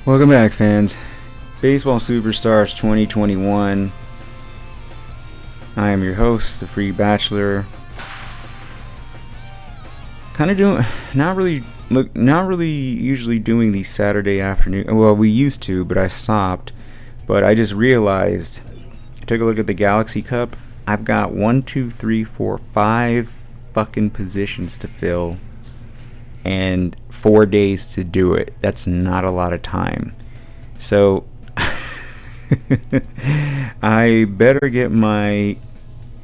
Welcome back, fans. Baseball Superstars 2021. I am your host, the Free Bachelor. Kind of doing, not really usually doing these Saturday afternoon. Well, we used to, but I stopped. But I just realized, I took a look at the Galaxy Cup. I've got 5 fucking positions to fill and 4 days to do it. That's not a lot of time. So I better get my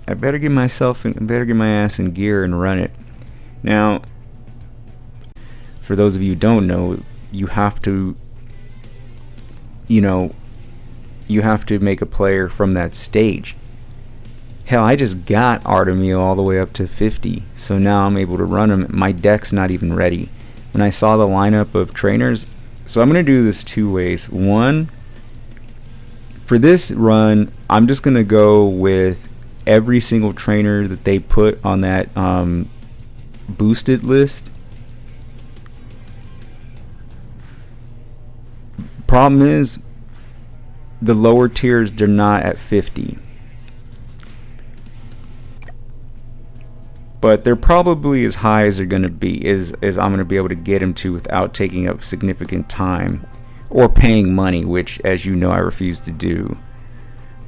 ass in gear and run it. Now, for those of you who don't know, you have to make a player from that stage. Hell, I just got Artemio all the way up to 50, so now I'm able to run him. My deck's not even ready. When I saw the lineup of trainers, so I'm going to do this two ways. One, for this run, I'm just going to go with every single trainer that they put on that boosted list. Problem is, the lower tiers, they're not at 50. But they're probably as high as they're going to be, as I'm going to be able to get them to without taking up significant time or paying money, which, as you know, I refuse to do.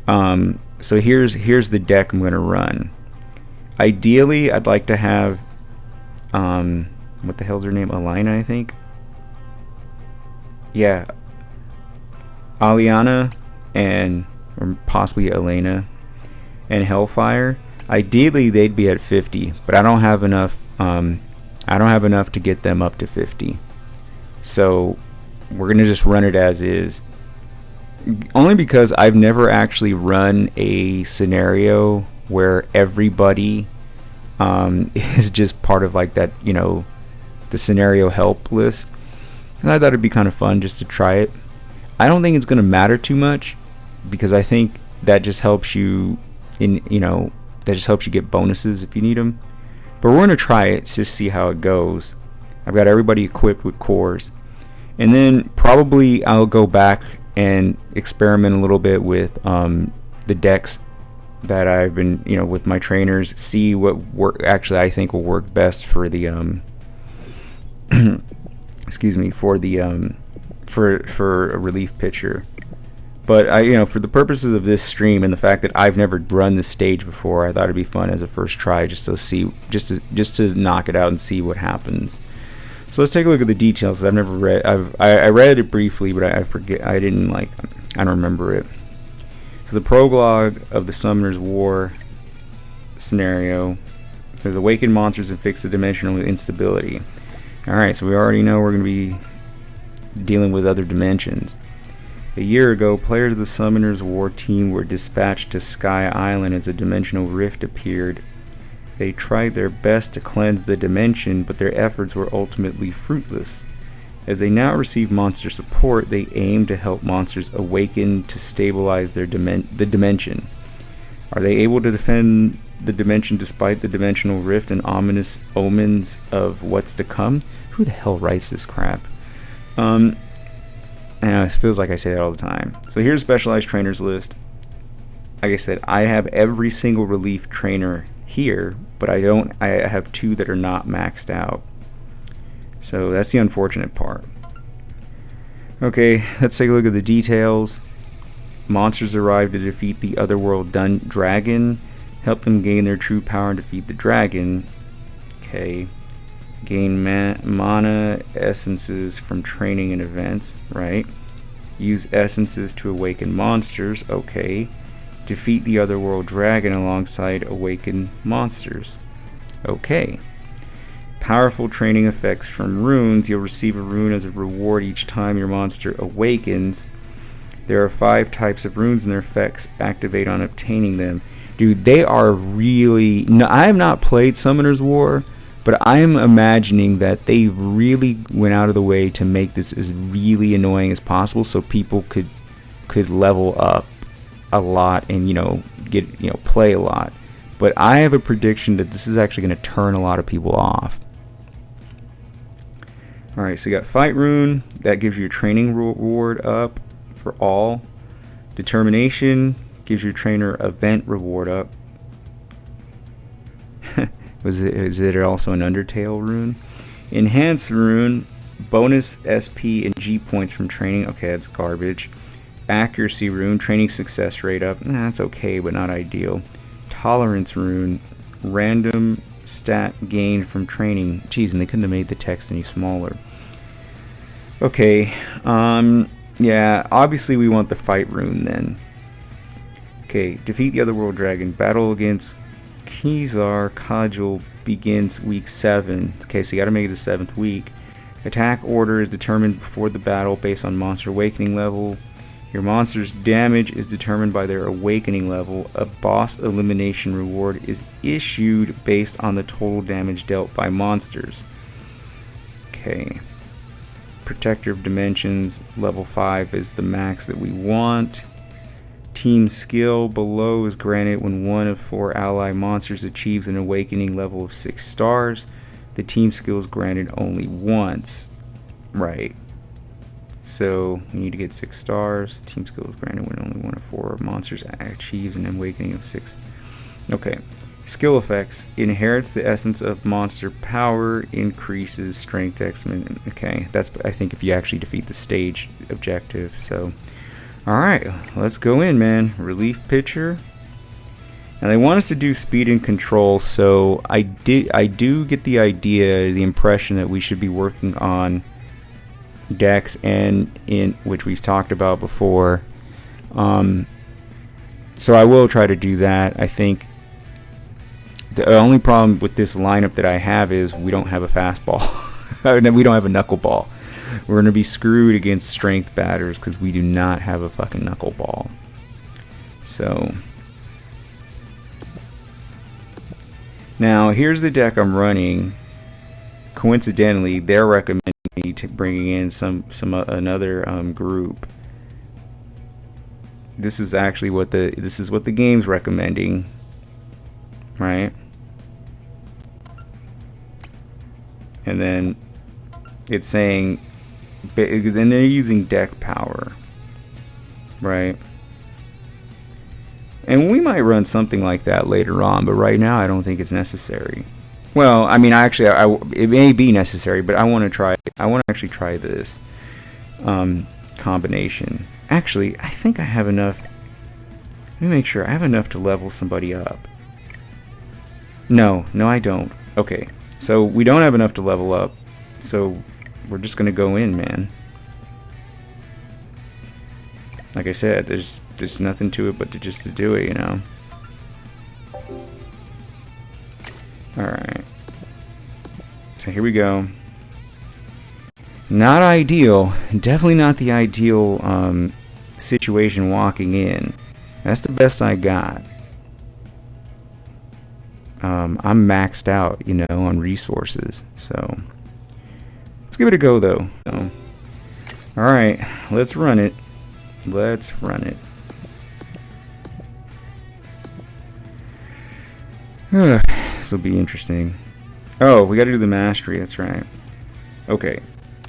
So here's the deck I'm going to run. Ideally, I'd like to have, what the hell's her name? Alina, I think? Yeah. Aliana or possibly Elena and Hellfire. Ideally, they'd be at 50, but I don't have enough. I don't have enough to get them up to 50. So we're gonna just run it as is. Only because I've never actually run a scenario where everybody is just part of like that, the scenario help list. And I thought it'd be kind of fun just to try it. I don't think it's gonna matter too much because I think that just helps you that just helps you get bonuses if you need them. But we're going to try it to see how it goes. I've got everybody equipped with cores. And then probably I'll go back and experiment a little bit with the decks that I've been, with my trainers. See what actually I think will work best for the, for a relief pitcher. But for the purposes of this stream and the fact that I've never run this stage before, I thought it'd be fun as a first try, just to knock it out and see what happens. So let's take a look at the details. I've never read. I read it briefly, but I forget. I don't remember it. So the prologue of the Summoner's War scenario says awaken monsters and fix the dimensional instability. All right, so we already know we're going to be dealing with other dimensions. A year ago, players of the Summoner's War team were dispatched to Sky Island as a dimensional rift appeared. They tried their best to cleanse the dimension, but their efforts were ultimately fruitless. As they now receive monster support, they aim to help monsters awaken to stabilize the dimension. Are they able to defend the dimension despite the dimensional rift and ominous omens of what's to come? Who the hell writes this crap? I know it feels like I say that all the time. So here's a specialized trainers list. Like I said, I have every single relief trainer here, but I have 2 that are not maxed out. So that's the unfortunate part. Okay, let's take a look at the details. Monsters arrive to defeat the Otherworld dragon. Help them gain their true power and defeat the dragon. Okay. Gain mana essences from training and events, right? Use essences to awaken monsters, okay. Defeat the Otherworld dragon alongside awakened monsters, okay. Powerful training effects from runes. You'll receive a rune as a reward each time your monster awakens. There are 5 types of runes and their effects activate on obtaining them. Dude, they are really... No, I have not played Summoner's War, but I'm imagining that they really went out of the way to make this as really annoying as possible so people could level up a lot and play a lot. But I have a prediction that this is actually going to turn a lot of people off. Alright, so you got Fight Rune. That gives you a training reward up for all. Determination gives your trainer event reward up. Is it also an Undertale rune? Enhance rune, bonus SP and G points from training. Okay, that's garbage. Accuracy rune, training success rate up. That's okay, but not ideal. Tolerance rune, random stat gained from training. Jeez, and they couldn't have made the text any smaller. Okay, yeah, obviously we want the fight rune then. Okay, defeat the Otherworld Dragon. Battle against Kizar Kajal begins week 7. Okay, so you gotta make it a 7th week. Attack order is determined before the battle based on monster awakening level. Your monster's damage is determined by their awakening level. A boss elimination reward is issued based on the total damage dealt by monsters. Okay. Protector of Dimensions, level 5 is the max that we want. Team skill below is granted when one of 4 ally monsters achieves an awakening level of 6 stars. The team skill is granted only once. Right. So we need to get 6 stars. Team skill is granted when only one of 4 monsters achieves an awakening of 6. Okay. Skill effects. Inherits the essence of monster power. Increases strength excellent. Okay. That's, I think, if you actually defeat the stage objective. So, alright. Let's go in, man. Relief pitcher. Now they want us to do speed and control. So I do get the idea, the impression that we should be working on Dex, and in which we've talked about before. So I will try to do that. I think the only problem with this lineup that I have is we don't have a fastball. We don't have a knuckleball. We're going to be screwed against strength batters because we do not have a fucking knuckleball. So now here's the deck I'm running. Coincidentally, they're recommending me to bringing in another group. This is actually what the game's recommending, right? And then it's saying, then they're using deck power, right? And we might run something like that later on, but right now I don't think it's necessary. Well, I mean, it may be necessary, but I want to actually try this combination. Actually, I think I have enough. Let me make sure I have enough to level somebody up. No, I don't. Okay, so we don't have enough to level up, so we're just gonna go in, man. Like I said, there's nothing to it but just to do it, you know. Alright. So here we go. Not ideal. Definitely not the ideal situation walking in. That's the best I got. I'm maxed out, you know, on resources. So let's give it a go, though. So, alright, let's run it. Let's run it. This will be interesting. Oh, we got to do the mastery. That's right. Okay,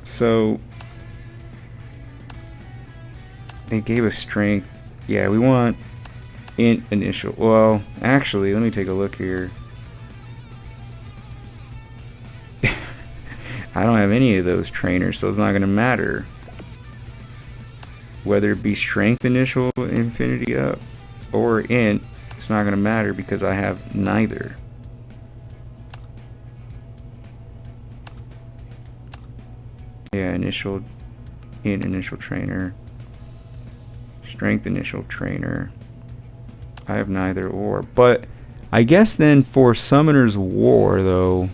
so they gave us strength. Yeah, we want initial. Well, actually, let me take a look here. I don't have any of those trainers, so it's not going to matter. Whether it be strength initial infinity up or int, it's not going to matter because I have neither. Yeah, initial trainer, strength initial trainer. I have neither or. But I guess then for Summoner's War, though,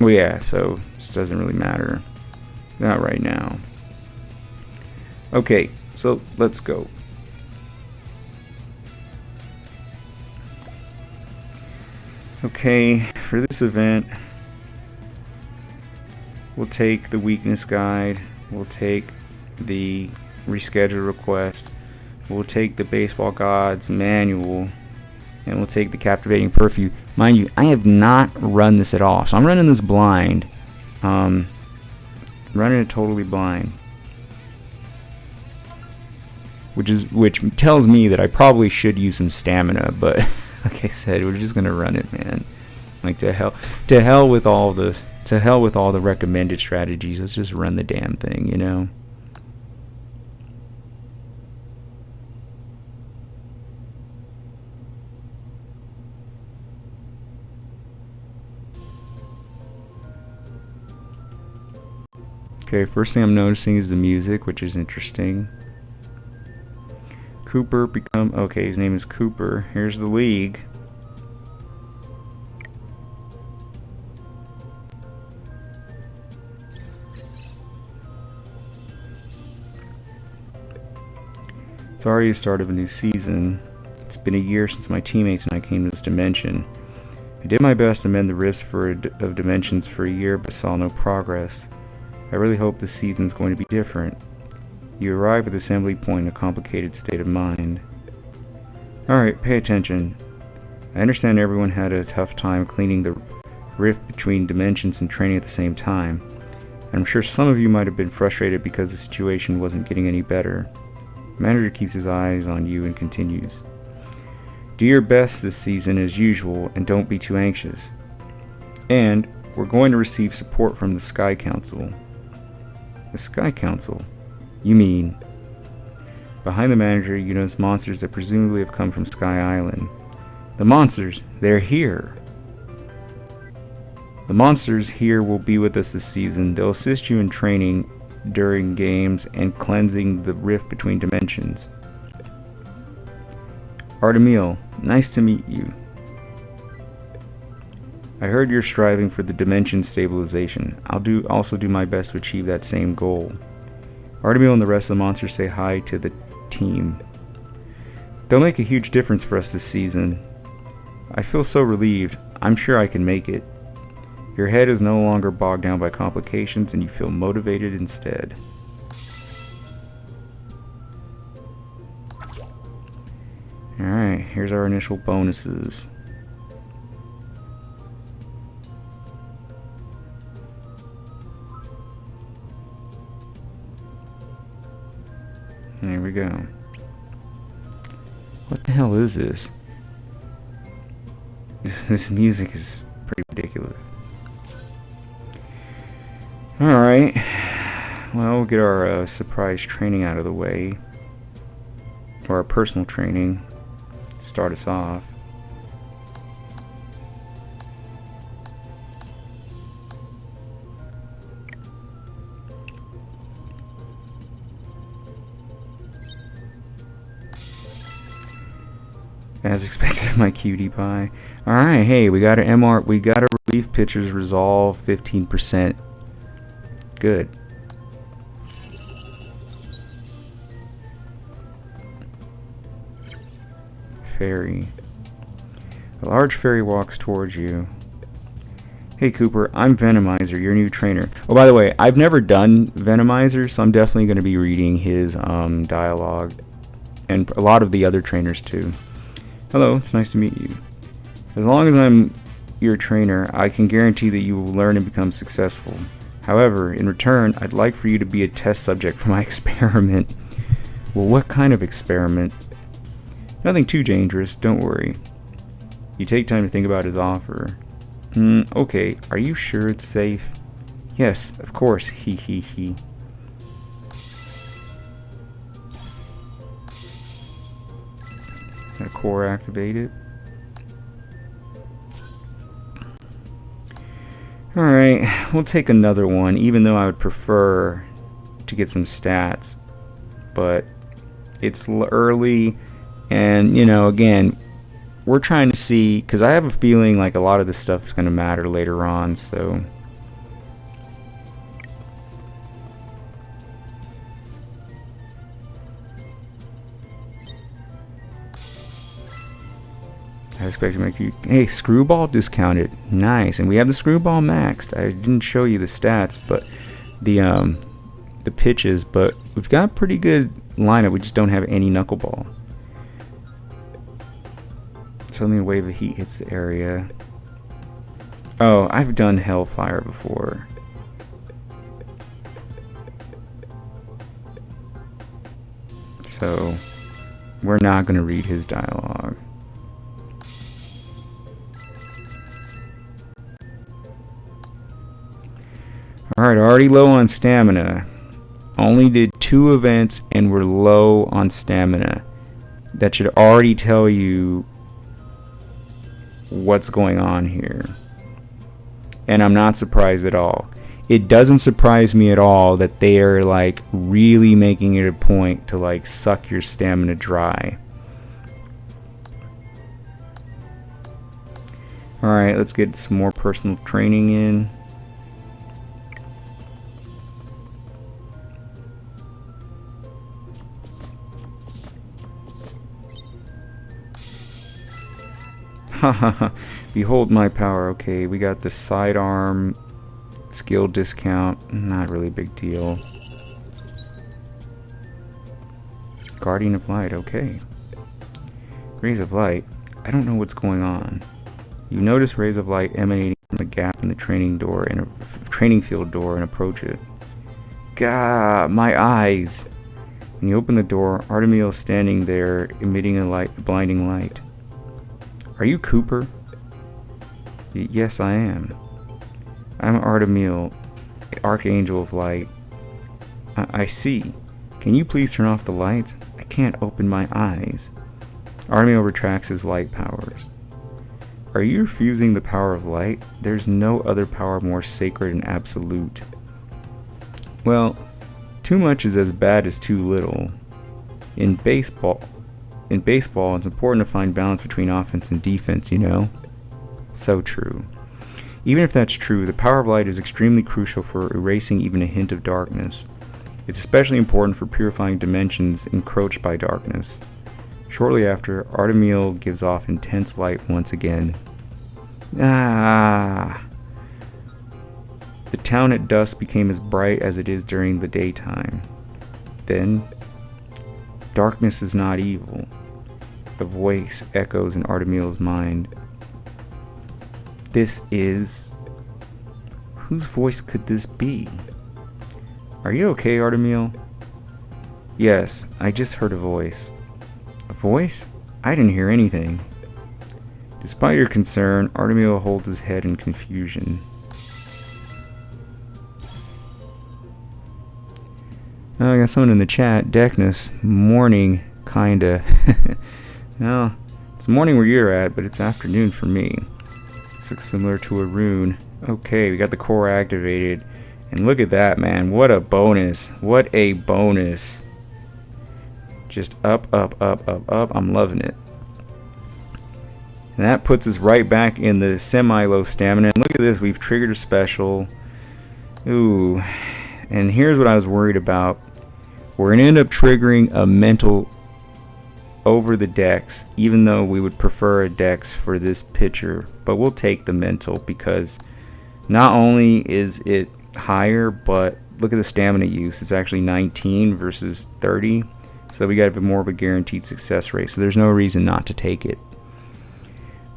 well, yeah, so this doesn't really matter. Not right now. Okay, so let's go. Okay, for this event, we'll take the weakness guide, we'll take the reschedule request, we'll take the baseball gods manual, And we'll take the Captivating Perfume. Mind you, I have not run this at all, so I'm running this blind. Running it totally blind. Which tells me that I probably should use some stamina, but like I said, we're just gonna run it, man. Like to hell with all the recommended strategies. Let's just run the damn thing, you know. Okay, first thing I'm noticing is the music, which is interesting. Cooper okay, his name is Cooper. Here's the league. It's already the start of a new season. It's been a year since my teammates and I came to this dimension. I did my best to mend the rifts of dimensions for a year, but saw no progress. I really hope this season's going to be different. You arrive at the assembly point in a complicated state of mind. Alright, pay attention. I understand everyone had a tough time cleaning the rift between dimensions and training at the same time. And I'm sure some of you might have been frustrated because the situation wasn't getting any better. The manager keeps his eyes on you and continues. Do your best this season as usual and don't be too anxious. And we're going to receive support from the Sky Council. The Sky Council? You mean... Behind the manager, you notice monsters that presumably have come from Sky Island. The monsters! They're here! The monsters here will be with us this season. They'll assist you in training during games and cleansing the rift between dimensions. Artemil, nice to meet you. I heard you're striving for the dimension stabilization. I'll also do my best to achieve that same goal. Artemil and the rest of the monsters say hi to the team. They'll make a huge difference for us this season. I feel so relieved. I'm sure I can make it. Your head is no longer bogged down by complications and you feel motivated instead. Alright, here's our initial bonuses. There we go. What the hell is this? This music is pretty ridiculous. Alright. Well, we'll get our surprise training out of the way. Or our personal training. Start us off. As expected, my cutie pie. Alright, hey, we got our relief pitchers resolve 15%. Good. Fairy. A large fairy walks towards you. Hey Cooper, I'm Venomizer, your new trainer. Oh, by the way, I've never done Venomizer, so I'm definitely going to be reading his dialogue. And a lot of the other trainers too. Hello, it's nice to meet you. As long as I'm your trainer, I can guarantee that you will learn and become successful. However, in return, I'd like for you to be a test subject for my experiment. Well, what kind of experiment? Nothing too dangerous, don't worry. You take time to think about his offer. Okay, are you sure it's safe? Yes, of course, he. Got a core activated. Alright, we'll take another one, even though I would prefer to get some stats. But it's early, and, you know, again, we're trying to see, because I have a feeling like a lot of this stuff is going to matter later on, so... I expected my cute. Hey, Screwball discounted. Nice, and we have the Screwball maxed. I didn't show you the stats, but the pitches, but we've got a pretty good lineup. We just don't have any Knuckleball. Suddenly a wave of heat hits the area. Oh, I've done Hellfire before. So, we're not going to read his dialogue. Alright, already low on stamina. Only did 2 events and we're low on stamina. That should already tell you what's going on here. And I'm not surprised at all. It doesn't surprise me at all that they are like really making it a point to like suck your stamina dry. Alright, let's get some more personal training in. Hahaha. Behold my power. Okay, we got the sidearm skill discount. Not really a big deal. Guardian of Light. Okay. Rays of Light. I don't know what's going on. You notice rays of light emanating from a gap in the training field door and approach it. Gah, my eyes! When you open the door, Artemiel is standing there, emitting a blinding light. Are you Cooper? Yes, I am. I'm Artemiel, Archangel of Light. I see. Can you please turn off the lights? I can't open my eyes. Artemiel retracts his light powers. Are you refusing the power of light? There's no other power more sacred and absolute. Well, too much is as bad as too little. In baseball, it's important to find balance between offense and defense, you know? So true. Even if that's true, the power of light is extremely crucial for erasing even a hint of darkness. It's especially important for purifying dimensions encroached by darkness. Shortly after, Artemiel gives off intense light once again. Ah! The town at dusk became as bright as it is during the daytime. Then, darkness is not evil. A voice echoes in Artemiel's mind. This is... Whose voice could this be? Are you okay, Artemiel? Yes, I just heard a voice. A voice? I didn't hear anything. Despite your concern, Artemiel holds his head in confusion. Oh, I got someone in the chat. Deckness. Morning, kinda. Well, it's morning where you're at, but it's afternoon for me. This looks similar to a rune. Okay, we got the core activated. And look at that, man. What a bonus. What a bonus. Just up, up, up, up, up. I'm loving it. And that puts us right back in the semi-low stamina. And look at this. We've triggered a special. Ooh. And here's what I was worried about. We're going to end up triggering a mental over the dex, even though we would prefer a dex for this pitcher. But we'll take the mental because not only is it higher, but look at the stamina use. It's actually 19 versus 30. So we got a bit more of a guaranteed success rate. So there's no reason not to take it.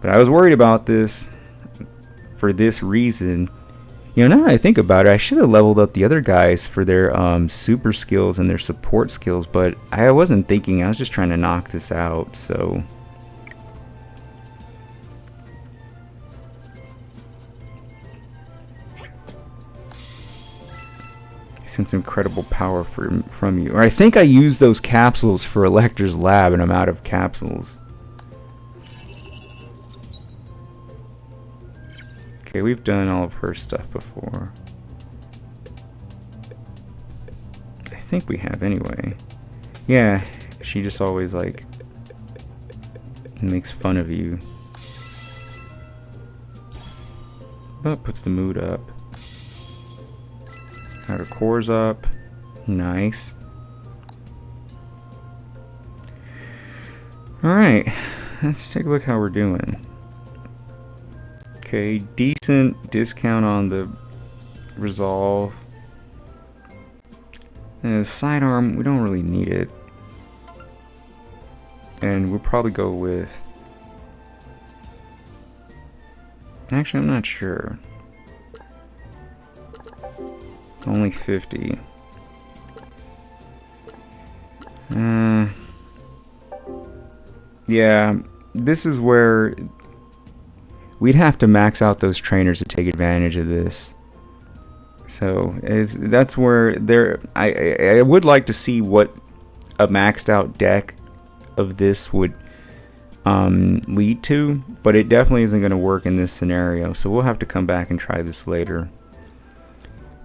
But I was worried about this for this reason. You know, now that I think about it, I should have leveled up the other guys for their super skills and their support skills, but I wasn't thinking. I was just trying to knock this out, so... I sense incredible power from you. Or I think I used those capsules for Elector's lab and I'm out of capsules. Okay, we've done all of her stuff before. I think we have anyway. Yeah, she just always like makes fun of you. But puts the mood up. Got her cores up. Nice. Alright, let's take a look how we're doing. Okay, decent discount on the resolve. And the sidearm, we don't really need it. And we'll probably go with Actually, I'm not sure. Only 50. Yeah, this is where we'd have to max out those trainers to take advantage of this. So that's where I would like to see what a maxed out deck of this would lead to, but it definitely isn't going to work in this scenario. So we'll have to come back and try this later.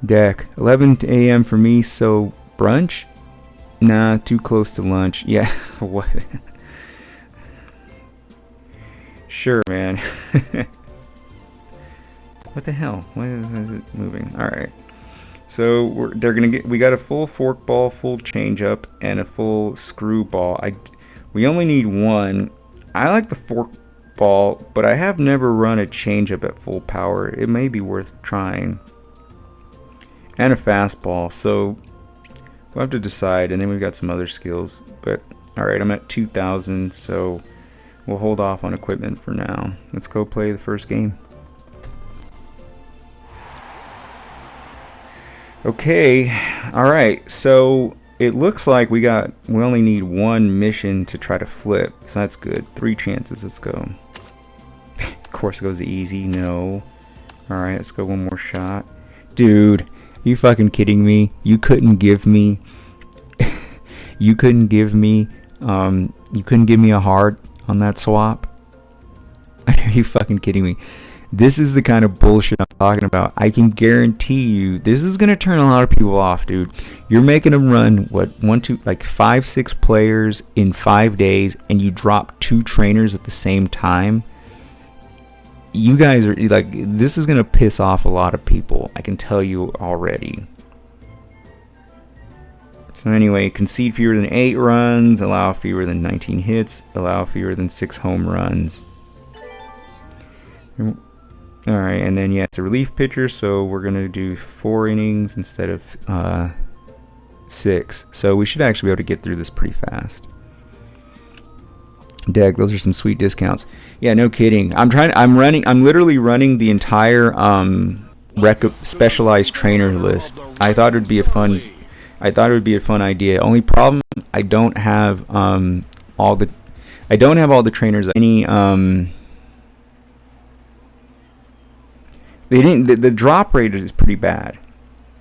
Deck 11 a.m. for me. So brunch? Nah, too close to lunch. Yeah, what? Sure, man. What the hell? Why is it moving? All right. So we got a full forkball, full changeup, and a full screwball. We only need one. I like the forkball, but I have never run a changeup at full power. It may be worth trying. And a fastball. So we'll have to decide. And then we've got some other skills. But all right, I'm at 2,000. So we'll hold off on equipment for now. Let's go play the first game. Okay, alright, so it looks like we only need one mission to try to flip, so that's good. 3 chances, let's go. Of course it goes easy, no. Alright, let's go one more shot. Dude, you fucking kidding me? You couldn't give me you couldn't give me a hard on that swap? Are you fucking kidding me? This is the kind of bullshit I'm talking about. I can guarantee you this is gonna turn a lot of people off, dude. You're making them run like 5-6 players in 5 days, and you drop 2 trainers at the same time. You guys are like, this is gonna piss off a lot of people. I can tell you already. So anyway, concede fewer than 8 runs, allow fewer than 19 hits, allow fewer than 6 home runs. Alright, and then yeah, it's a relief pitcher, so we're going to do 4 innings instead of 6. So we should actually be able to get through this pretty fast. Deck, those are some sweet discounts. Yeah, no kidding. I'm literally running the entire specialized trainer list. I thought it would be a fun idea. Only problem, I don't have all the trainers. The drop rate is pretty bad.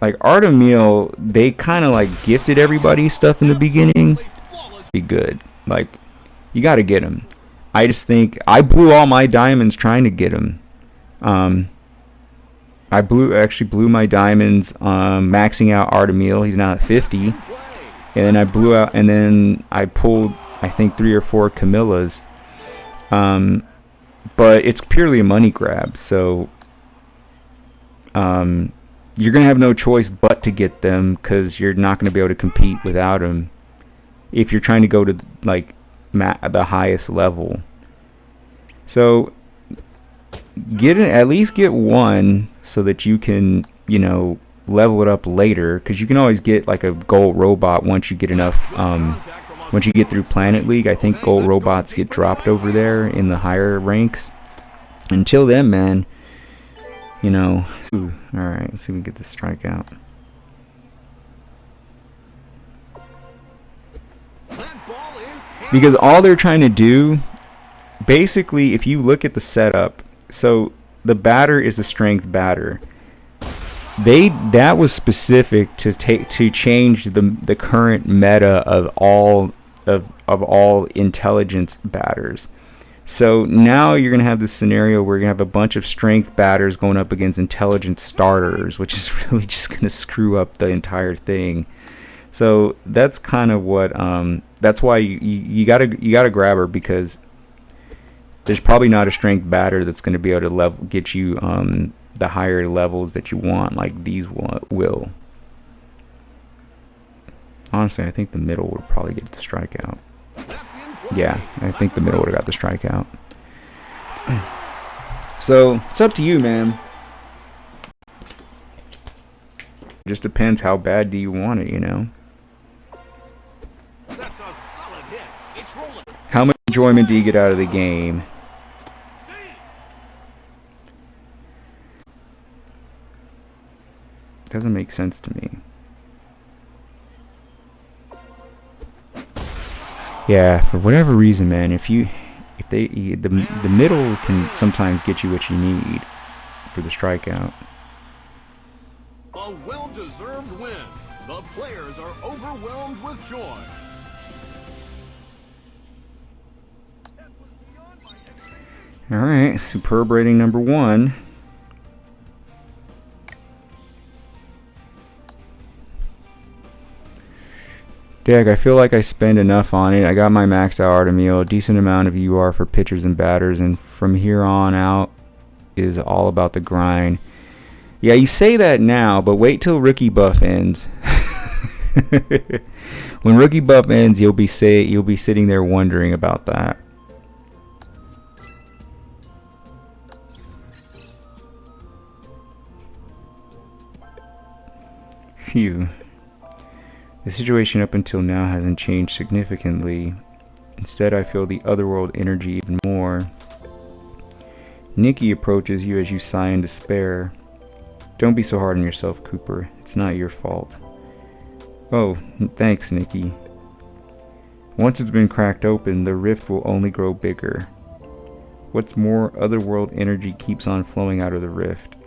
Like Artemil, they kind of like gifted everybody stuff in the beginning. Be good. Like, you got to get him. I just think I blew all my diamonds trying to get him. I actually blew my diamonds maxing out Artemil. He's now at 50. And then I blew out, and then I pulled, I think, 3 or 4 Camillas. But it's purely a money grab, so you're gonna have no choice but to get them, because you're not gonna be able to compete without them if you're trying to go to like the highest level. So at least get one so that you can, you know, level it up later, because you can always get like a gold robot once you get enough once you get through Planet League. I think gold robots get dropped over there in the higher ranks. Until then, man, you know. Ooh, all right, let's see if we can get this strikeout. Because all they're trying to do, basically, if you look at the setup, so the batter is a strength batter. That was specific to change the current meta of all intelligence batters. So now you're going to have this scenario where you're going to have a bunch of strength batters going up against intelligent starters, which is really just going to screw up the entire thing. So that's kind of what that's why you gotta grab her, because there's probably not a strength batter that's going to be able to get you the higher levels that you want, like these will. Honestly, I think the middle would probably get the strikeout. Yeah, I think the middle would have got the strikeout. So it's up to you, man. It just depends how bad do you want it, you know. How much enjoyment do you get out of the game? Doesn't make sense to me. Yeah, for whatever reason, man, the middle can sometimes get you what you need for the strikeout. A well-deserved win. The players are overwhelmed with joy. All right, superb rating number 1. Dag, I feel like I spend enough on it. I got my maxed out Artemio, a decent amount of UR for pitchers and batters, and from here on out is all about the grind. Yeah, you say that now, but wait till Rookie Buff ends. When Rookie Buff ends, you'll be sitting there wondering about that. Phew. The situation up until now hasn't changed significantly. Instead, I feel the otherworld energy even more. Nikki approaches you as you sigh in despair. Don't be so hard on yourself, Cooper. It's not your fault. Oh, thanks, Nikki. Once it's been cracked open, the rift will only grow bigger. What's more, otherworld energy keeps on flowing out of the rift.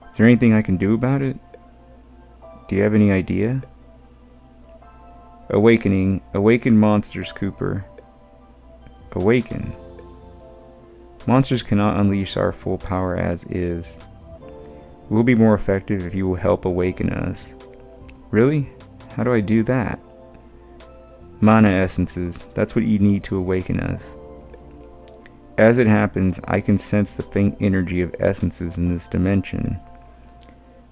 Is there anything I can do about it? Do you have any idea? Awakening. Awaken monsters, Cooper. Awaken. Monsters cannot unleash our full power as is. We'll be more effective if you will help awaken us. Really? How do I do that? Mana essences. That's what you need to awaken us. As it happens, I can sense the faint energy of essences in this dimension.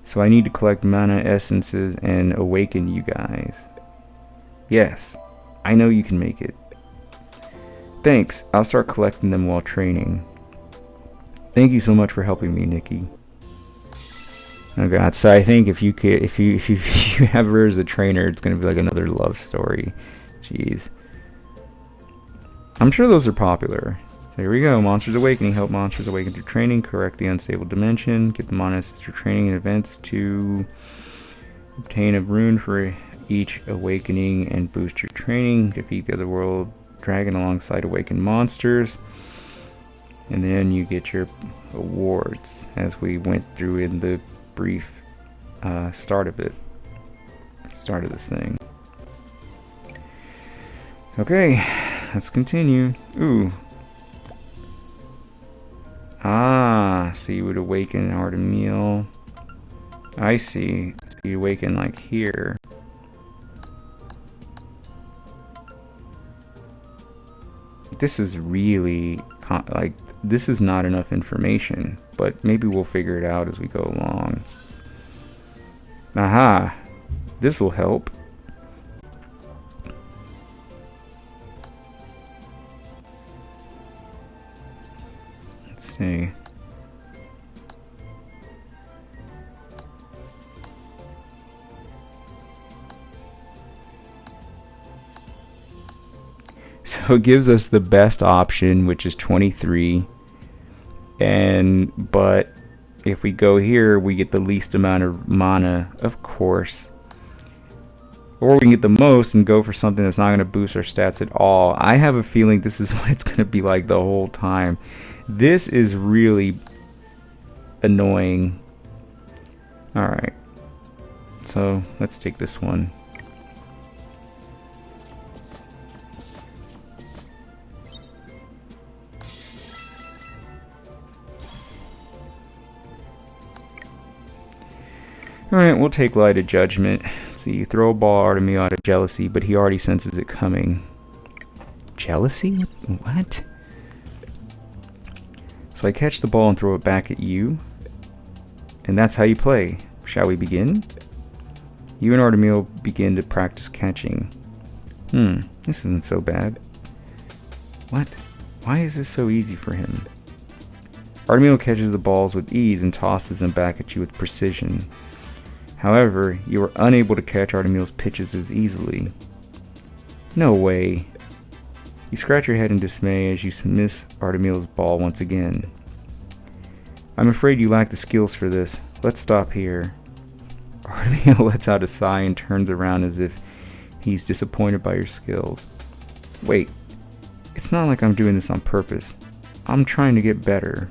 So I need to collect mana essences and awaken you guys. Yes, I know you can make it. Thanks, I'll start collecting them while training. Thank you so much for helping me, Nikki. Oh god, so I think if you have her as a trainer, it's gonna be like another love story. Jeez. I'm sure those are popular. So here we go. Monsters Awakening. Help monsters awaken through training. Correct the unstable dimension. Get the monsters through training and events to obtain a rune for each awakening and boost your training. Defeat the otherworld dragon alongside awakened monsters. And then you get your awards, as we went through in the brief start of this thing. Okay, let's continue. Ooh. Ah, so you would awaken Artemio. I see. So you awaken like here. This is really this is not enough information, but maybe we'll figure it out as we go along. Aha, this will help. Let's see. So it gives us the best option, which is 23, but if we go here, we get the least amount of mana, of course, or we can get the most and go for something that's not going to boost our stats at all. I have a feeling this is what it's going to be like the whole time. This is really annoying. Alright, so let's take this one. Alright, we'll take Light of Judgment. Let's see, you throw a ball at Artemio out of jealousy, but he already senses it coming. Jealousy? What? So I catch the ball and throw it back at you. And that's how you play. Shall we begin? You and Artemio begin to practice catching. This isn't so bad. What? Why is this so easy for him? Artemio catches the balls with ease and tosses them back at you with precision. However, you are unable to catch Artemio's pitches as easily. No way. You scratch your head in dismay as you miss Artemio's ball once again. I'm afraid you lack the skills for this. Let's stop here. Artemio lets out a sigh and turns around as if he's disappointed by your skills. Wait, it's not like I'm doing this on purpose. I'm trying to get better.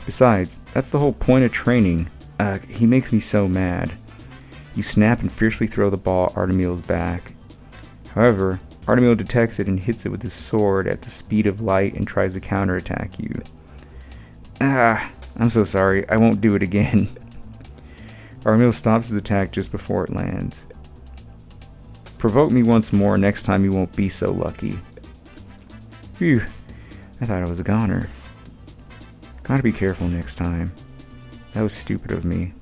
Besides, that's the whole point of training. He makes me so mad. You snap and fiercely throw the ball at Artemio's back. However, Artemio detects it and hits it with his sword at the speed of light and tries to counterattack you. I'm so sorry. I won't do it again. Artemio stops his attack just before it lands. Provoke me once more. Next time you won't be so lucky. Phew. I thought I was a goner. Gotta be careful next time. That was stupid of me.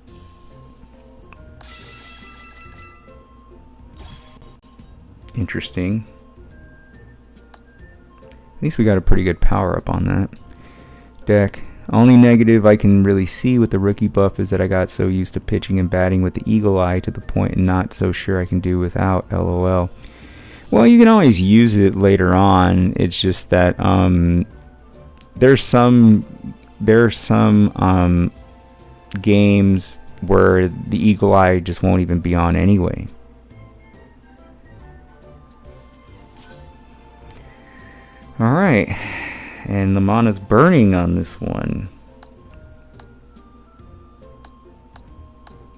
Interesting. At least we got a pretty good power up on that deck. Only negative I can really see with the rookie buff is that I got so used to pitching and batting with the eagle eye to the point and not so sure I can do without, LOL. Well, you can always use it later on. It's just that there's some games where the eagle eye just won't even be on anyway. Alright, and the mana's burning on this one.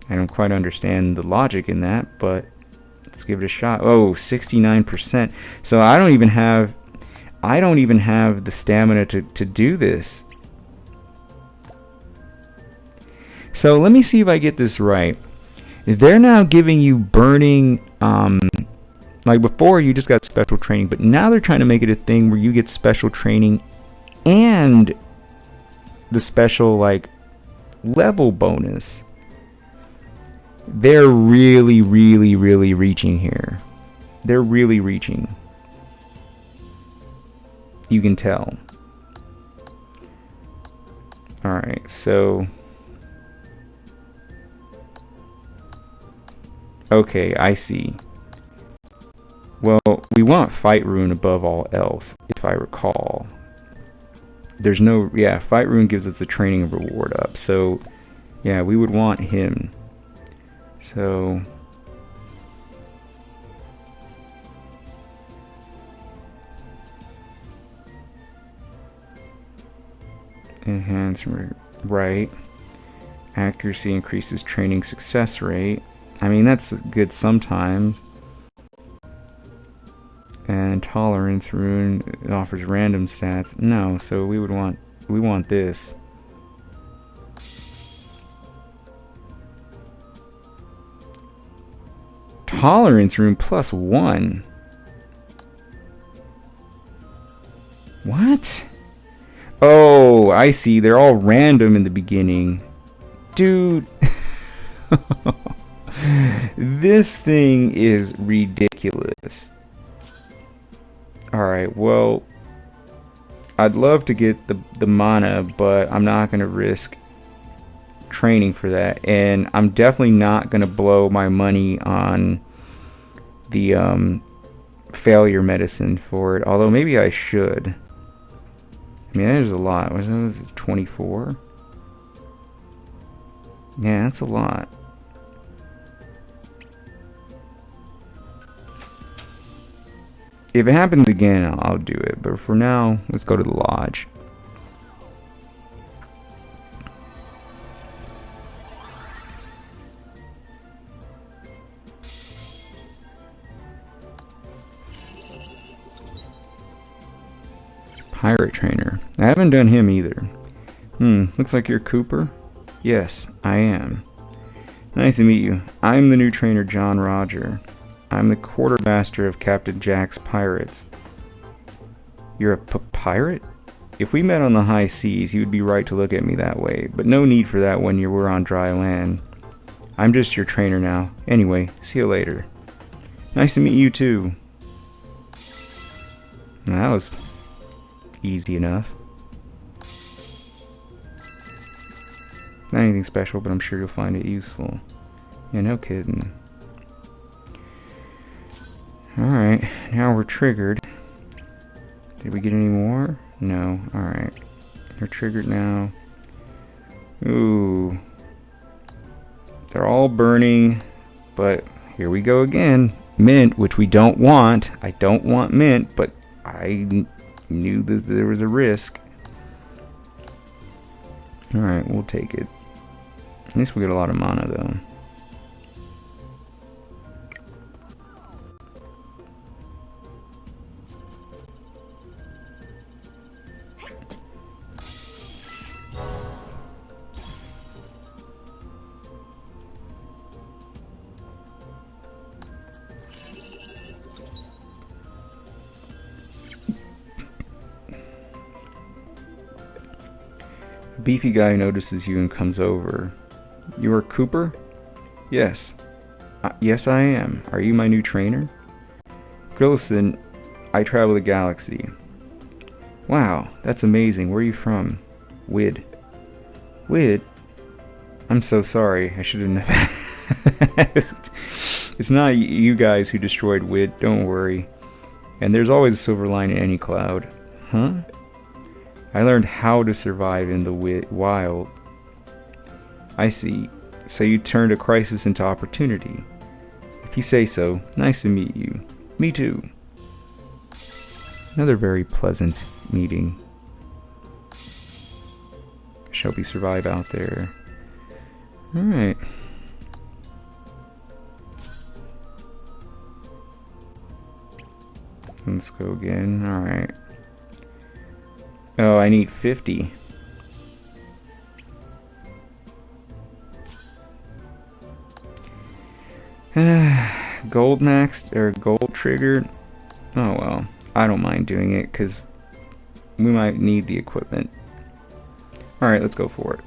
I don't quite understand the logic in that, but let's give it a shot. Oh, 69%. So I don't even have the stamina to do this. So let me see if I get this right. They're now giving you burning, like before you just got special training, but now they're trying to make it a thing where you get special training and the special like level bonus. They're really reaching here. They're really reaching. You can tell. Alright, so okay, I see. Well, we want Fight Rune above all else, if I recall. There's no... yeah, Fight Rune gives us a training reward up. So, yeah, we would want him. So... enhance... right. Accuracy increases training success rate. I mean, that's good sometimes. And tolerance rune offers random stats. No, so we want this. Tolerance rune +1. What? Oh, I see. They're all random in the beginning. Dude. This thing is ridiculous. Alright, well, I'd love to get the mana, but I'm not going to risk training for that. And I'm definitely not going to blow my money on the failure medicine for it. Although maybe I should. I mean, there's a lot. Was it 24? Yeah, that's a lot. If it happens again, I'll do it. But for now, let's go to the lodge. Pirate trainer. I haven't done him either. Looks like you're Cooper. Yes, I am. Nice to meet you. I'm the new trainer, John Roger. I'm the quartermaster of Captain Jack's pirates. You're a pirate? If we met on the high seas, you would be right to look at me that way, but no need for that when you were on dry land. I'm just your trainer now. Anyway, see you later. Nice to meet you too. That was easy enough. Not anything special, but I'm sure you'll find it useful. Yeah, no kidding. Alright, now we're triggered. Did we get any more? No. Alright. You're triggered now. Ooh. They're all burning, but here we go again. Mint, which we don't want. I don't want mint, but I knew that there was a risk. Alright, we'll take it. At least we get a lot of mana, though. A beefy guy notices you and comes over. You are Cooper? Yes. Yes, I am. Are you my new trainer? Grillison, I travel the galaxy. Wow, that's amazing. Where are you from? Wid. Wid? I'm so sorry. I should have never asked. It's not you guys who destroyed Wid. Don't worry. And there's always a silver line in any cloud. Huh? I learned how to survive in the wild. I see. So you turned a crisis into opportunity. If you say so, nice to meet you. Me too. Another very pleasant meeting. Shall we survive out there? Alright. Let's go again. Alright. Oh, I need 50. Gold maxed or gold triggered. Oh well, I don't mind doing it because we might need the equipment. Alright, let's go for it.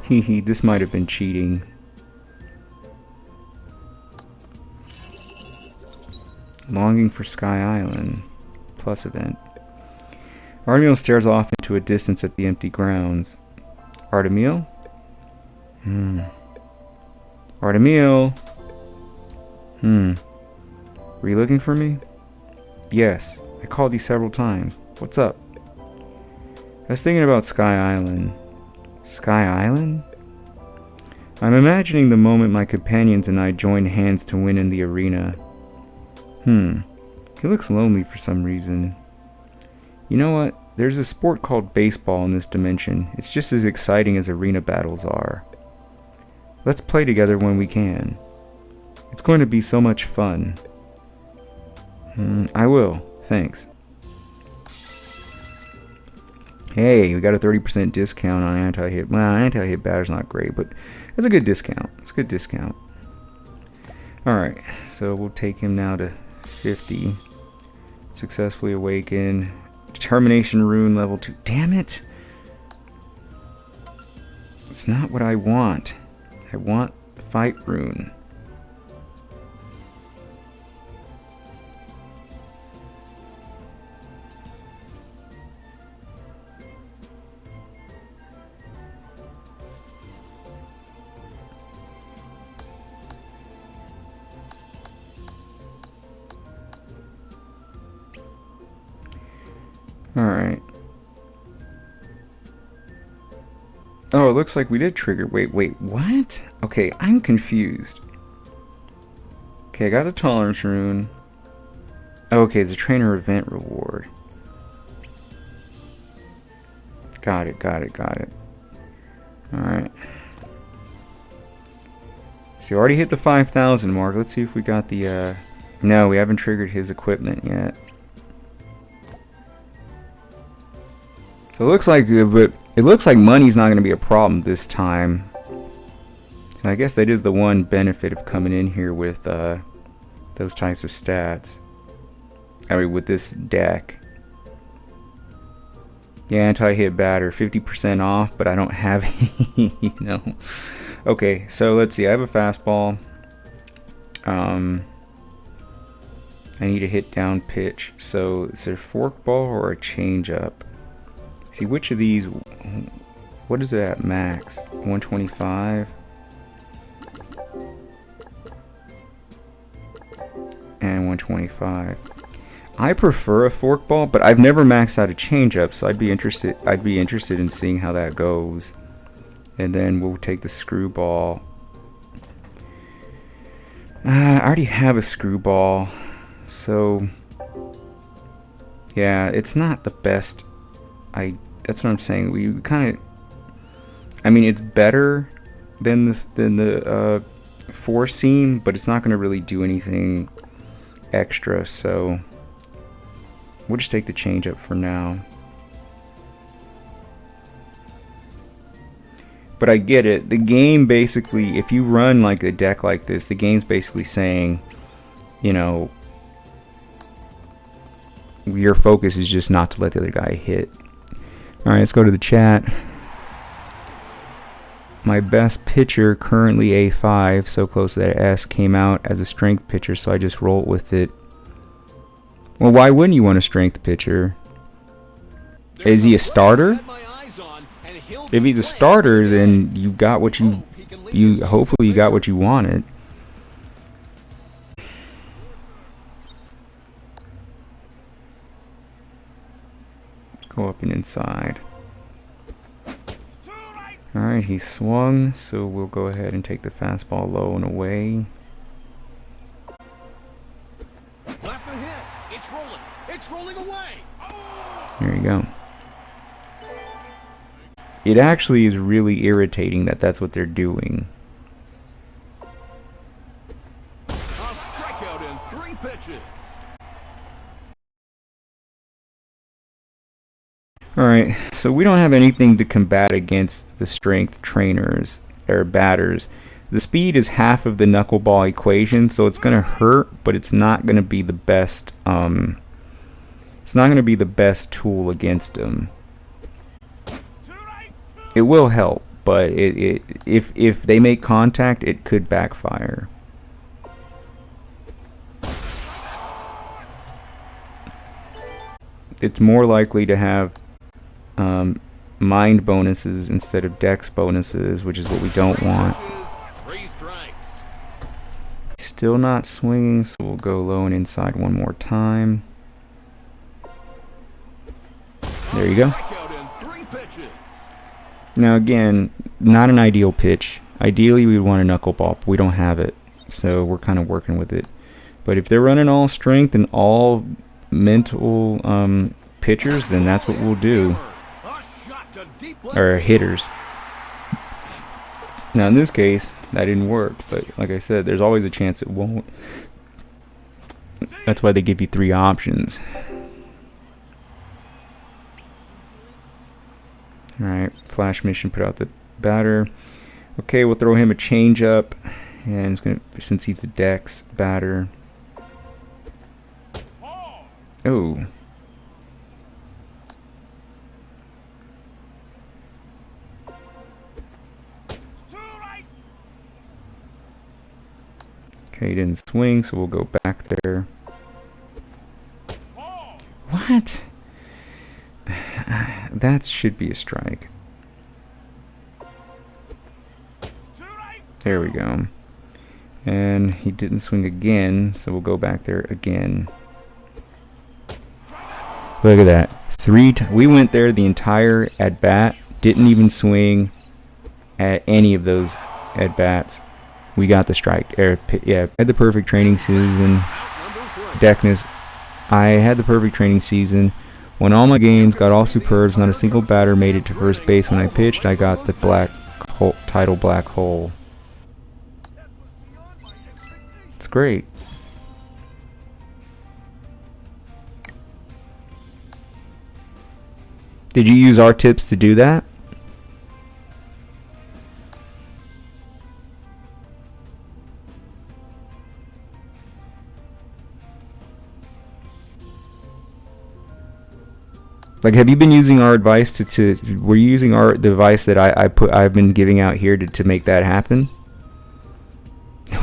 Hehe, this might have been cheating. Longing for Sky Island. Plus event. Artemiel stares off into a distance at the empty grounds. Artemiel? Artemiel? Were you looking for me? Yes. I called you several times. What's up? I was thinking about Sky Island. Sky Island? I'm imagining the moment my companions and I join hands to win in the arena. He looks lonely for some reason. You know what? There's a sport called baseball in this dimension. It's just as exciting as arena battles are. Let's play together when we can. It's going to be so much fun. I will. Thanks. Hey, we got a 30% discount on anti-hit. Well, anti-hit batter's not great, but it's a good discount. It's a good discount. Alright, so we'll take him now to 50. Successfully awaken. Determination rune level 2. Damn it! It's not what I want. I want the fight rune. Alright. Oh, it looks like we did trigger. Wait, what? Okay, I'm confused. Okay, I got a tolerance rune. Okay, it's a trainer event reward. Got it. Alright. So, already hit the 5,000 mark. Let's see if we got the, No, we haven't triggered his equipment yet. So it looks like money's not going to be a problem this time. So I guess that is the one benefit of coming in here with those types of stats. I mean, with this deck. Yeah, anti-hit batter, 50% off, but I don't have any, you know. Okay, so let's see. I have a fastball. I need a hit down pitch. So is there a fork ball or a changeup? See, which of these, what is it at max? 125? And 125. I prefer a forkball, but I've never maxed out a changeup, so I'd be interested in seeing how that goes. And then we'll take the screwball. I already have a screwball, so yeah, it's not the best. That's what I'm saying. We kind of, I mean, it's better than the four seam, but it's not going to really do anything extra. So we'll just take the changeup for now. But I get it. The game basically, if you run like a deck like this, the game's basically saying, you know, your focus is just not to let the other guy hit. Alright, let's go to the chat. My best pitcher, currently A5, so close to that S, came out as a strength pitcher, so I just rolled with it. Well, why wouldn't you want a strength pitcher? Is he a starter? If he's a starter, then you got what you hopefully you got what you wanted. Let's go up and inside. Alright, he swung, so we'll go ahead and take the fastball low and away. Left a hit. It's rolling. It's rolling away. There you go. It actually is really irritating that that's what they're doing. A strikeout in 3 pitches. Alright, so we don't have anything to combat against the strength trainers or batters. The speed is half of the knuckleball equation, so it's going to hurt, but it's not going to be the best. It's not going to be the best tool against them. It will help, but if they make contact, it could backfire. It's more likely to have mind bonuses instead of dex bonuses, which is what we don't want. Still not swinging, so we'll go low and inside one more time. There you go. Now again, not an ideal pitch. Ideally we would want a knuckleball, but we don't have it, so we're kind of working with it. But if they're running all strength and all mental pitchers, then that's what we'll do. Or hitters. Now in this case, that didn't work, but like I said, there's always a chance it won't. That's why they give you 3 options. Alright, flash mission, put out the batter. Okay, we'll throw him a changeup, and it's gonna, since he's a dex batter. Oh. Okay, he didn't swing, so we'll go back there. What? That should be a strike. There we go. And he didn't swing again, so we'll go back there again. Look at that. We went there the entire at-bat, didn't even swing at any of those at-bats. We got the strike. Yeah, had the perfect training season. Deckness. I had the perfect training season. Won all my games, got all superbs, not a single batter made it to first base when I pitched. I got the black hole, title black hole. It's great. Did you use our tips to do that? Like, have you been using our advice were you using the advice that I've been giving out here to make that happen?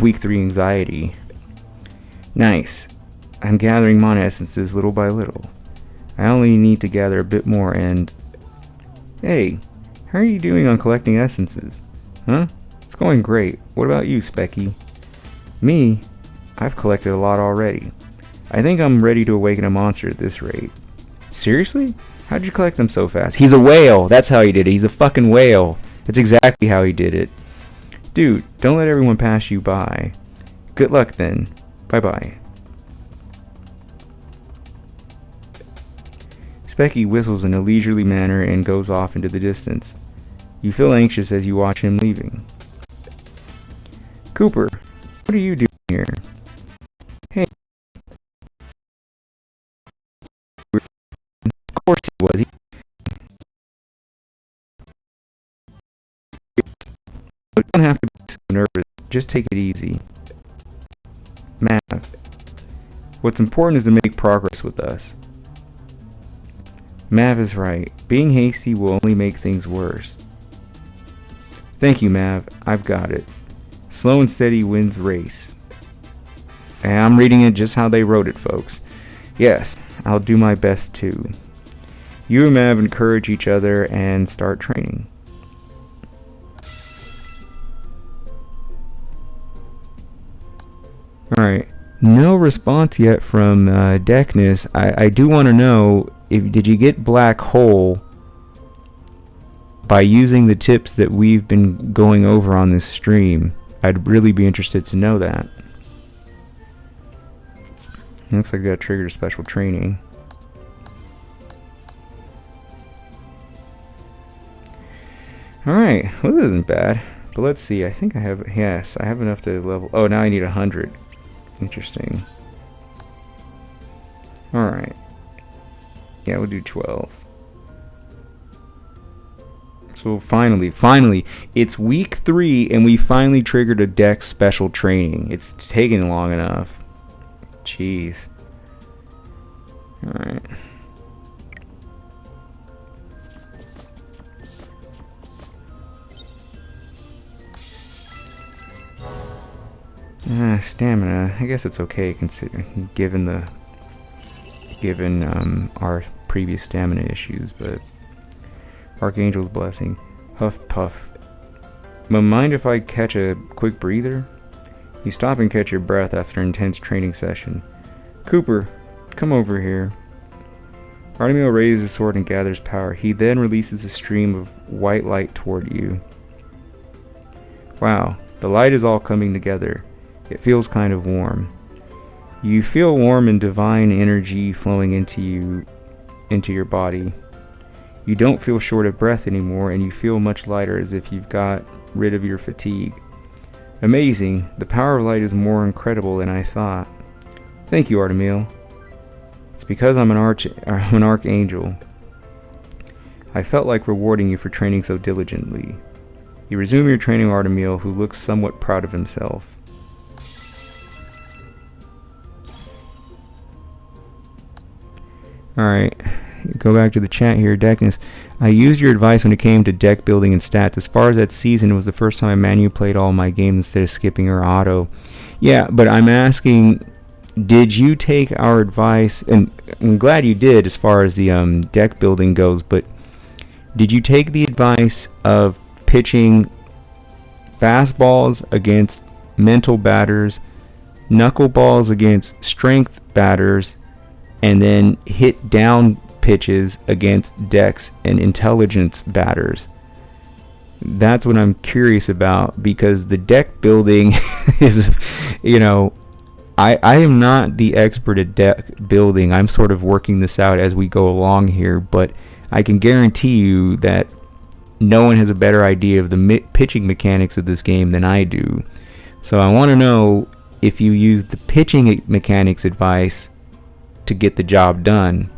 Week 3 anxiety. Nice. I'm gathering mana essences little by little. I only need to gather a bit more and... Hey, how are you doing on collecting essences? Huh? It's going great. What about you, Specky? Me? I've collected a lot already. I think I'm ready to awaken a monster at this rate. Seriously? How'd you collect them so fast? He's a whale. That's how he did it. He's a fucking whale. That's exactly how he did it. Dude, don't let everyone pass you by. Good luck then. Bye-bye. Specky whistles in a leisurely manner and goes off into the distance. You feel anxious as you watch him leaving. Cooper, what are you doing here? Hey. Of course he was. You don't have to be so nervous. Just take it easy. Mav, what's important is to make progress with us. Mav is right. Being hasty will only make things worse. Thank you, Mav. I've got it. Slow and steady wins race. And I'm reading it just how they wrote it, folks. Yes, I'll do my best too. You and Mav encourage each other and start training. Alright, no response yet from Deckness. I do want to know, did you get Black Hole by using the tips that we've been going over on this stream? I'd really be interested to know that. Looks like I got triggered a special training. Alright, well, this isn't bad. But let's see, I think I have, yes, I have enough to level, oh, now I need 100. Interesting. Alright. Yeah, we'll do 12. So finally, it's week 3 and we finally triggered a deck special training. It's taken long enough. Jeez. Alright. Stamina. I guess it's okay considering given our previous stamina issues, but Archangel's blessing. Huff puff. Mind if I catch a quick breather? You stop and catch your breath after an intense training session. Cooper, come over here. Artemio raises his sword and gathers power. He then releases a stream of white light toward you. Wow, the light is all coming together. It feels kind of warm. You feel warm and divine energy flowing into your body. You don't feel short of breath anymore, and you feel much lighter, as if you've got rid of your fatigue. Amazing. The power of light is more incredible than I thought. Thank you, Artemio. It's because I'm an archangel. I felt like rewarding you for training so diligently. You resume your training, Artemio, who looks somewhat proud of himself. Alright, go back to the chat here. Deckness, I used your advice when it came to deck building and stats. As far as that season, it was the first time I manually played all my games instead of skipping or auto. Yeah, but I'm asking, did you take our advice? And I'm glad you did as far as the deck building goes, but did you take the advice of pitching fastballs against mental batters, knuckleballs against strength batters, and then hit down pitches against decks and intelligence batters? That's what I'm curious about, because the deck building is, I am not the expert at deck building. I'm sort of working this out as we go along here, but I can guarantee you that no one has a better idea of the pitching mechanics of this game than I do. So I want to know if you use the pitching mechanics advice to get the job done.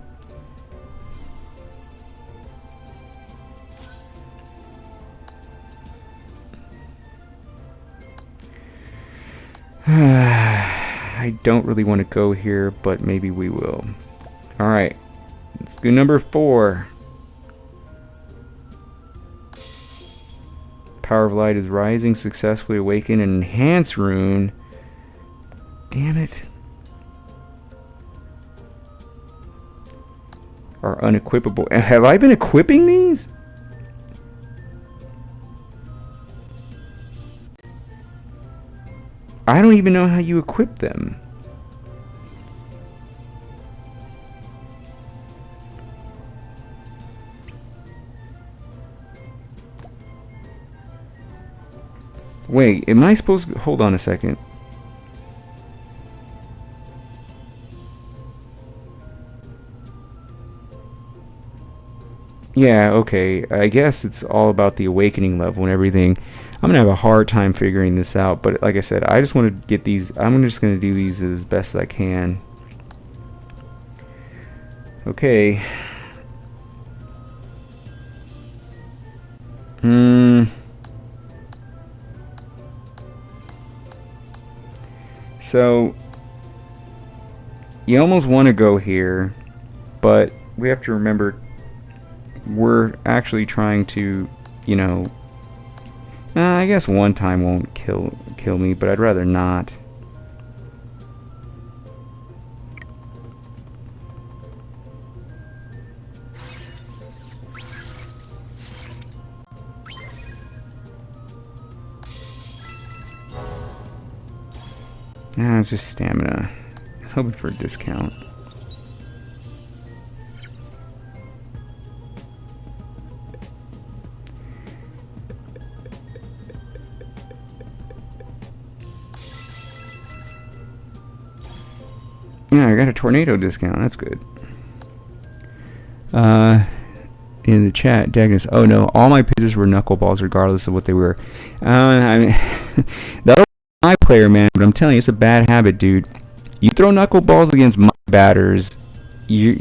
I don't really want to go here, but maybe we will. Alright, let's do number 4. Power of Light is rising. Successfully awaken an enhance rune. Damn it. Are unequipable. Have I been equipping these? I don't even know how you equip them. Wait, am I supposed to... Hold on a second. Yeah, okay. I guess it's all about the awakening level and everything. I'm going to have a hard time figuring this out. But like I said, I just want to get these... I'm just going to do these as best as I can. Okay. So, you almost want to go here, but we have to remember we're actually trying to, you know, I guess one time won't kill me, but I'd rather not. It's just stamina. I was hoping for a discount. Yeah, I got a tornado discount. That's good. In the chat, Dagnus, oh no, all my pitches were knuckleballs regardless of what they were. I mean, that'll be my player, man, but I'm telling you, it's a bad habit, dude. You throw knuckleballs against my batters, you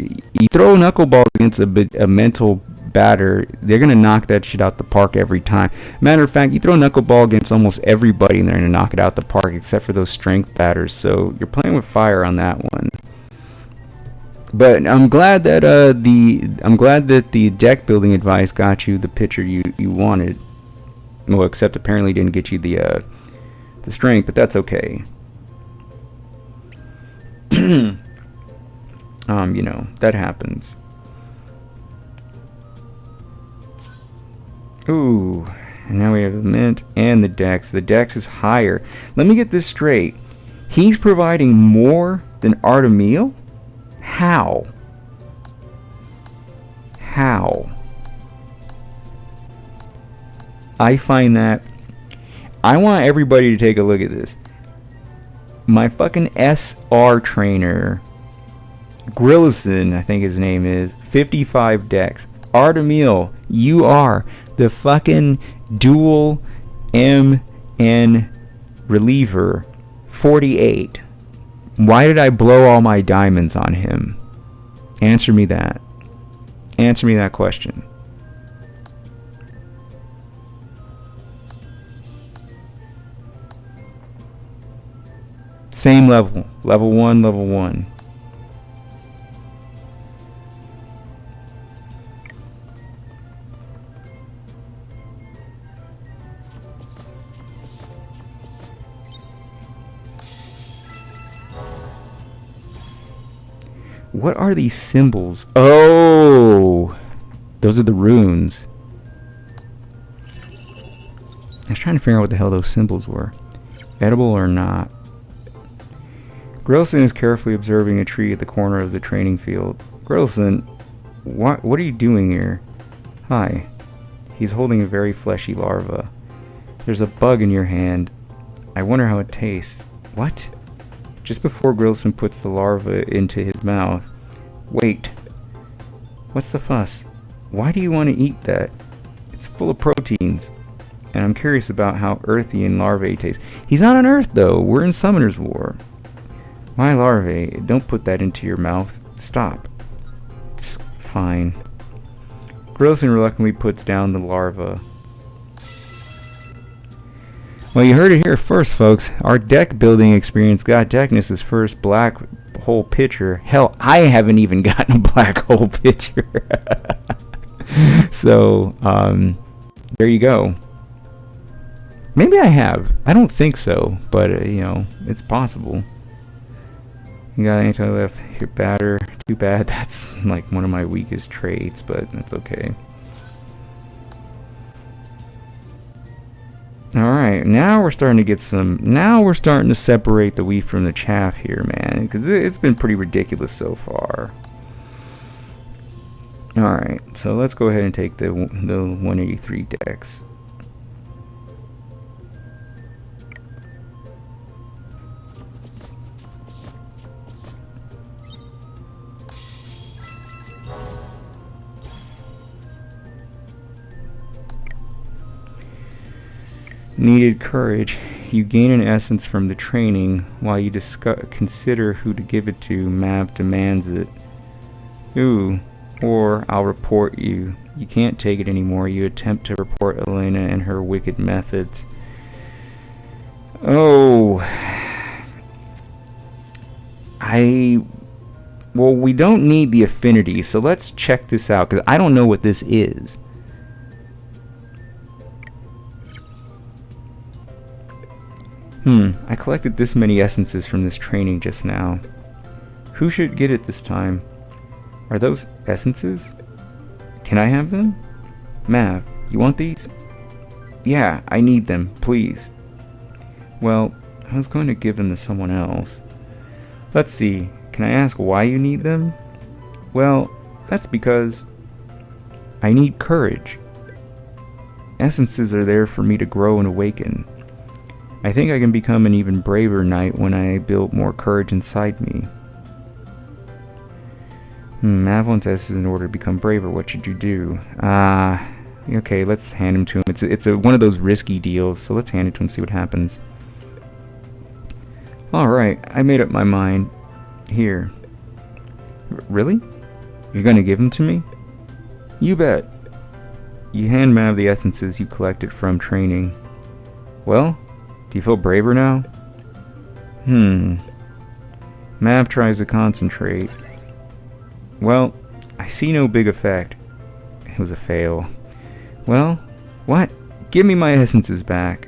throw knuckleballs against a mental batter, they're going to knock that shit out the park every time. Matter of fact, you throw a knuckleball against almost everybody and they're going to knock it out the park except for those strength batters, so you're playing with fire on that one. But I'm glad that the deck building advice got you the pitcher you wanted. Well, except apparently didn't get you the strength, but that's okay. You know, that happens. Ooh, and now we have the mint and the dex. The dex is higher. Let me get this straight. He's providing more than Artemil? How? How? I find that... I want everybody to take a look at this. My fucking SR trainer, Grillison, I think his name is, 55 dex. Artemil, you are the fucking dual MN reliever, 48. Why did I blow all my diamonds on him? Answer me that. Answer me that question. Same level. Level 1, level 1. What are these symbols? Oh! Those are the runes. I was trying to figure out what the hell those symbols were. Edible or not. Grillson is carefully observing a tree at the corner of the training field. Grillson, what are you doing here? Hi. He's holding a very fleshy larva. There's a bug in your hand. I wonder how it tastes. What? Just before Grillson puts the larva into his mouth. Wait. What's the fuss? Why do you want to eat that? It's full of proteins. And I'm curious about how earthy and larvae taste. He's not on Earth, though. We're in Summoner's War. Why larvae? Don't put that into your mouth. Stop. It's fine. Grillson reluctantly puts down the larva. Well, you heard it here first, folks. Our deck building experience got Deckness's first black hole pitcher. Hell, I haven't even gotten a black hole pitcher. So, there you go. Maybe I have. I don't think so, but, you know, it's possible. You got anti-left hit batter. Too bad. That's like one of my weakest traits, but that's okay. Alright, now we're starting to get some... Now we're starting to separate the wheat from the chaff here, man. Because it's been pretty ridiculous so far. Alright, so let's go ahead and take the 183 decks. Needed courage. You gain an essence from the training. While you consider who to give it to, Mav demands it. Ooh. Or I'll report you. You can't take it anymore. You attempt to report Elena and her wicked methods. Oh. Well, we don't need the affinity, so let's check this out, because I don't know what this is. I collected this many essences from this training just now. Who should get it this time? Are those essences? Can I have them? Mav, you want these? Yeah, I need them, please. Well, I was going to give them to someone else. Let's see, can I ask why you need them? Well, that's because I need courage. Essences are there for me to grow and awaken. I think I can become an even braver knight when I build more courage inside me. Mav wants essences in order to become braver. What should you do? Okay, let's hand him to him. It's one of those risky deals, so let's hand it to him, see what happens. Alright, I made up my mind. Here. Really? You're gonna give them to me? You bet. You hand Mav the essences you collected from training. Well, do you feel braver now? Mav tries to concentrate. Well, I see no big effect. It was a fail. Well, what? Give me my essences back.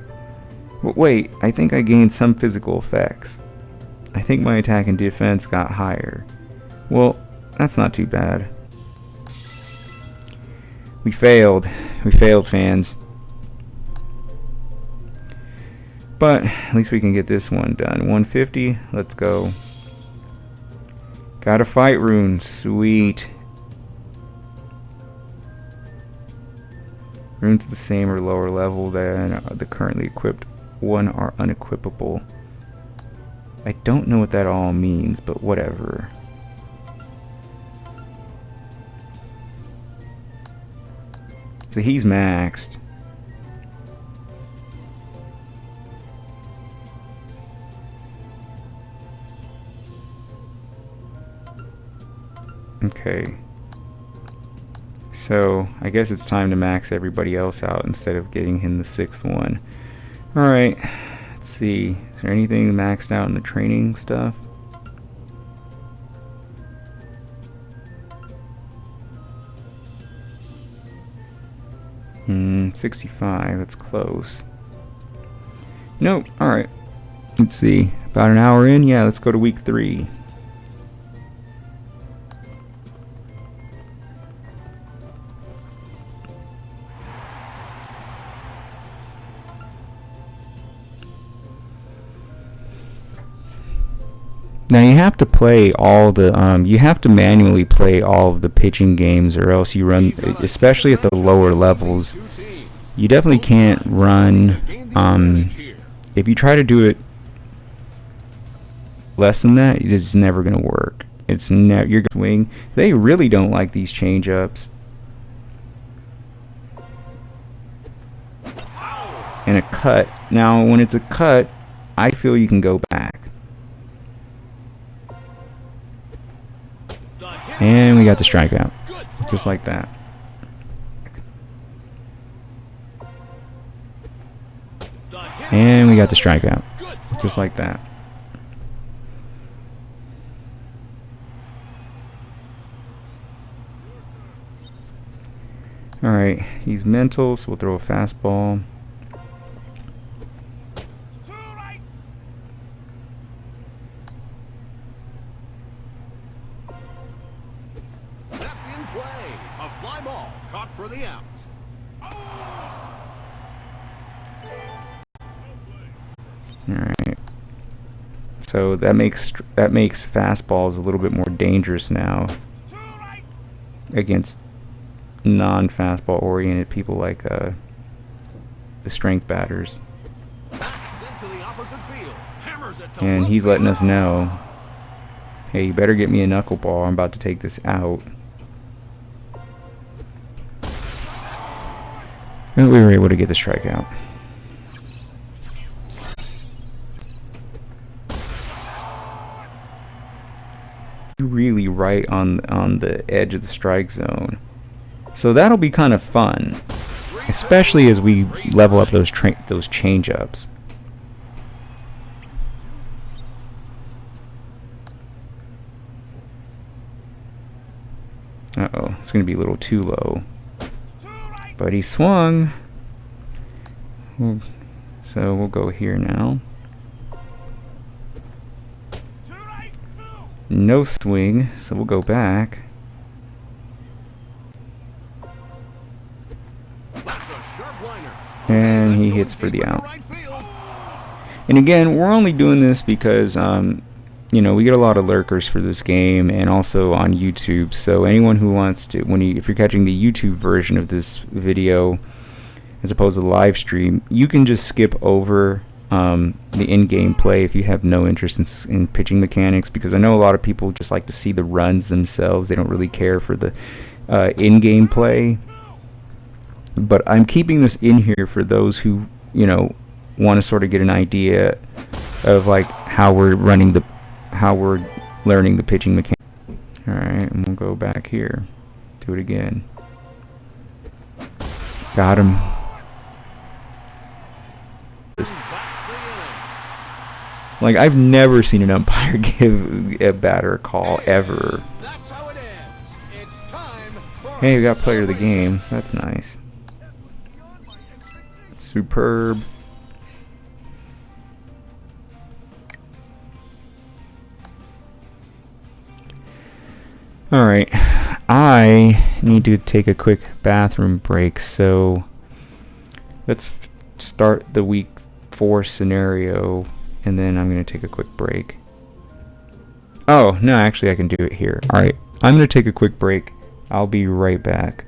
Wait, I think I gained some physical effects. I think my attack and defense got higher. Well, that's not too bad. We failed. We failed, fans. But at least we can get this one done. 150, let's go. Got a fight rune, sweet. Runes the same or lower level than the currently equipped one are unequipable. I don't know what that all means, but whatever. So he's maxed. Okay. So, I guess it's time to max everybody else out instead of getting him the 6th one. Alright, let's see. Is there anything maxed out in the training stuff? Hmm, 65, that's close. Nope, alright. Let's see. About an hour in? Yeah, let's go to week 3. Now you have to play all the, you have to manually play all of the pitching games, or else you run, especially at the lower levels, you definitely can't run, if you try to do it less than that, it's never going to work. It's never, you're going to swing. They really don't like these change-ups. And a cut. Now, when it's a cut, I feel you can go back. And we got the strikeout. Just like that. And we got the strikeout. Just like that. Alright, he's mental, so we'll throw a fastball. Alright. So that makes fastballs a little bit more dangerous now against non-fastball oriented people like the strength batters. And he's letting us know, hey, you better get me a knuckleball. I'm about to take this out. And we were able to get the strikeout. really right on the edge of the strike zone. So that'll be kind of fun, especially as we level up those change-ups. Uh-oh, it's going to be a little too low. But he swung. So we'll go here now. No swing, so we'll go back. And he hits for the out. And again, we're only doing this because you know, we get a lot of lurkers for this game, and also on YouTube. So anyone who wants to, if you're catching the YouTube version of this video as opposed to the live stream, you can just skip over the in-game play if you have no interest in pitching mechanics, because I know a lot of people just like to see the runs themselves. They don't really care for the in-game play. But I'm keeping this in here for those who, you know, want to sort of get an idea of like how we're learning the pitching mechanics. Alright, and we'll go back here. Do it again. Got him. Like, I've never seen an umpire give a batter a call ever. Hey, we got player of the game, so that's nice. Superb. Alright, I need to take a quick bathroom break, so let's start the week 4 scenario, and then I'm going to take a quick break. Oh, no, actually I can do it here. Alright, I'm going to take a quick break. I'll be right back.